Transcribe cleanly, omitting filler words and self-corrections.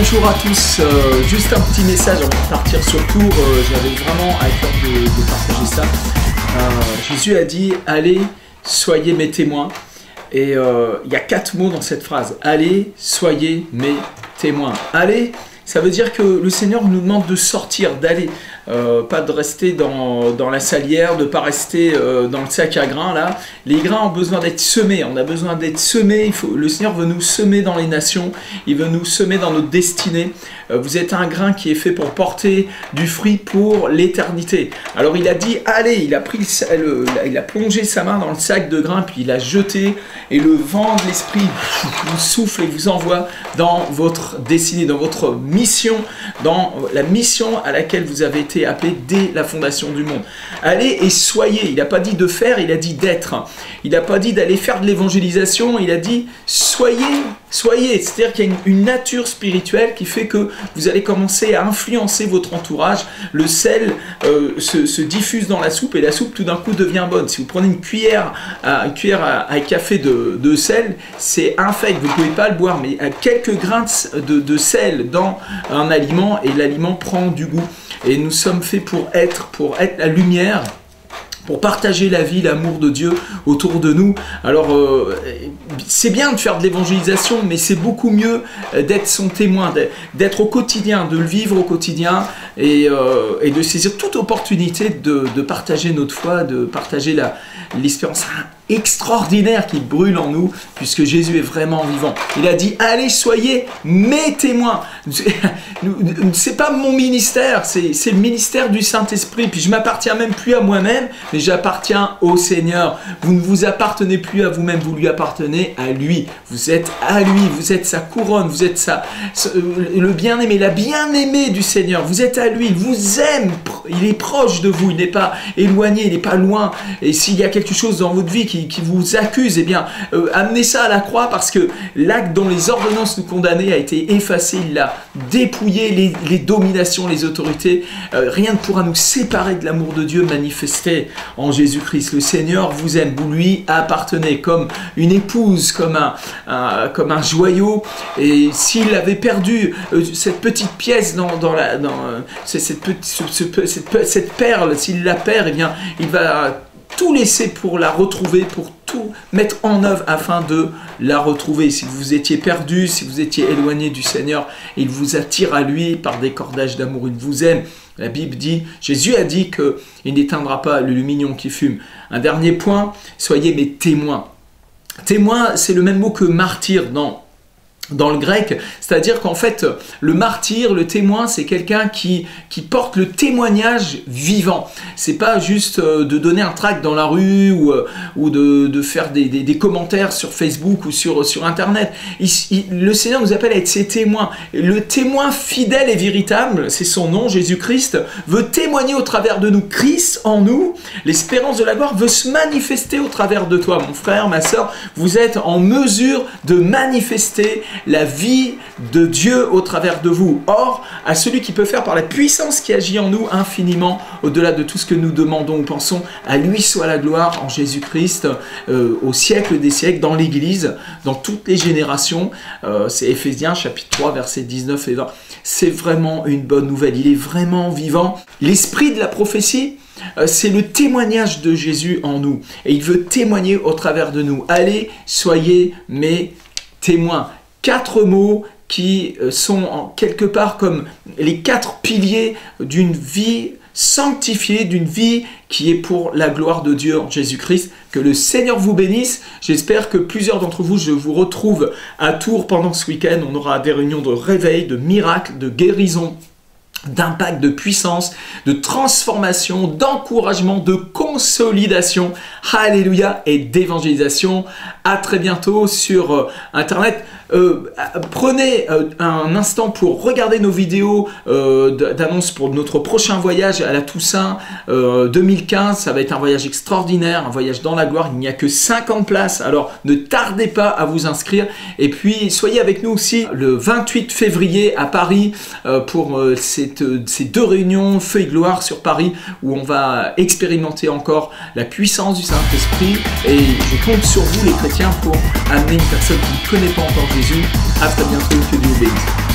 Bonjour à tous, juste un petit message avant de partir sur Tours, j'avais vraiment à cœur de partager ça. Jésus a dit « Allez, soyez mes témoins ». Et il y a 4 mots dans cette phrase. « Allez, soyez mes témoins ». Allez, ça veut dire que le Seigneur nous demande de sortir, d'aller. Pas de rester dans la salière, de ne pas rester dans le sac à grains là. Les grains ont besoin d'être semés, on a besoin d'être semés. Le Seigneur veut nous semer dans les nations, il veut nous semer dans notre destinée. Vous êtes un grain qui est fait pour porter du fruit pour l'éternité. Alors il a dit allez, il a plongé sa main dans le sac de grains, puis il a jeté, et le vent de l'esprit vous souffle et vous envoie dans votre destinée, dans votre mission, dans la mission à laquelle vous avez été appelé dès la fondation du monde. Allez et soyez. Il n'a pas dit de faire, il a dit d'être. Il n'a pas dit d'aller faire de l'évangélisation, il a dit soyez, soyez. C'est-à-dire qu'il y a une nature spirituelle qui fait que vous allez commencer à influencer votre entourage. Le sel se diffuse dans la soupe et la soupe tout d'un coup devient bonne. Si vous prenez une cuillère à café de sel, c'est infect, vous ne pouvez pas le boire, mais quelques grains de sel dans un aliment et l'aliment prend du goût. Et nous sommes faits pour être la lumière, pour partager la vie, l'amour de Dieu autour de nous. Alors, c'est bien de faire de l'évangélisation, mais c'est beaucoup mieux d'être son témoin, d'être au quotidien, de le vivre au quotidien et de saisir toute opportunité de partager notre foi, de partager l'espérance extraordinaire qui brûle en nous, puisque Jésus est vraiment vivant. Il a dit, allez, soyez mes témoins. C'est pas mon ministère, c'est le ministère du Saint-Esprit. Puis je m'appartiens même plus à moi-même, mais j'appartiens au Seigneur. Vous ne vous appartenez plus à vous-même, vous lui appartenez à lui. Vous êtes à lui, vous êtes sa couronne, vous êtes le bien-aimé, la bien-aimée du Seigneur. Vous êtes à lui, il vous aime, il est proche de vous, il n'est pas éloigné, il n'est pas loin. Et s'il y a quelque chose dans votre vie qui vous accuse, eh bien, amenez ça à la croix, parce que l'acte dont les ordonnances nous condamnaient a été effacé, il a dépouillé les dominations, les autorités. Rien ne pourra nous séparer de l'amour de Dieu manifesté en Jésus-Christ. Le Seigneur vous aime, vous lui appartenez comme une épouse, comme un joyau. Et s'il avait perdu cette petite pièce cette perle, s'il la perd, eh bien, il va tout laisser pour la retrouver, pour tout mettre en œuvre afin de la retrouver. Si vous étiez perdu, si vous étiez éloigné du Seigneur, il vous attire à lui par des cordages d'amour. Il vous aime. La Bible dit, Jésus a dit qu'il n'éteindra pas le lumignon qui fume. Un dernier point, soyez mes témoins. Témoin, c'est le même mot que martyr dans le grec, c'est-à-dire qu'en fait, le martyr, le témoin, c'est quelqu'un qui porte le témoignage vivant. C'est pas juste de donner un tract dans la rue ou de faire des commentaires sur Facebook ou sur Internet. Le Seigneur nous appelle à être ses témoins. Le témoin fidèle et véritable, c'est son nom, Jésus-Christ, veut témoigner au travers de nous. Christ en nous, l'espérance de la gloire, veut se manifester au travers de toi. Mon frère, ma soeur, vous êtes en mesure de manifester la vie de Dieu au travers de vous. Or, à celui qui peut faire par la puissance qui agit en nous infiniment au-delà de tout ce que nous demandons ou pensons, à lui soit la gloire en Jésus-Christ au siècle des siècles, dans l'Église, dans toutes les générations. C'est Éphésiens chapitre 3 versets 19 et 20. C'est vraiment une bonne nouvelle, il est vraiment vivant. L'esprit de la prophétie, c'est le témoignage de Jésus en nous et il veut témoigner au travers de nous. Allez, soyez mes témoins. 4 mots qui sont en quelque part comme les 4 piliers d'une vie sanctifiée, d'une vie qui est pour la gloire de Dieu en Jésus-Christ. Que le Seigneur vous bénisse. J'espère que plusieurs d'entre vous, je vous retrouve à Tours pendant ce week-end. On aura des réunions de réveil, de miracles, de guérison, d'impact, de puissance, de transformation, d'encouragement, de consolidation, alléluia, et d'évangélisation. À très bientôt sur Internet. Prenez un instant pour regarder nos vidéos d'annonce pour notre prochain voyage à la Toussaint 2015. Ça va être un voyage extraordinaire, un voyage dans la gloire. Il n'y a que 50 places, alors ne tardez pas à vous inscrire. Et puis soyez avec nous aussi le 28 février à Paris pour ces 2 réunions Feu et Gloire sur Paris, où on va expérimenter encore la puissance du Saint-Esprit. Et je compte sur vous les chrétiens pour amener une personne qui ne connaît pas encore Jésus. À très bientôt, que Dieu vous bénisse.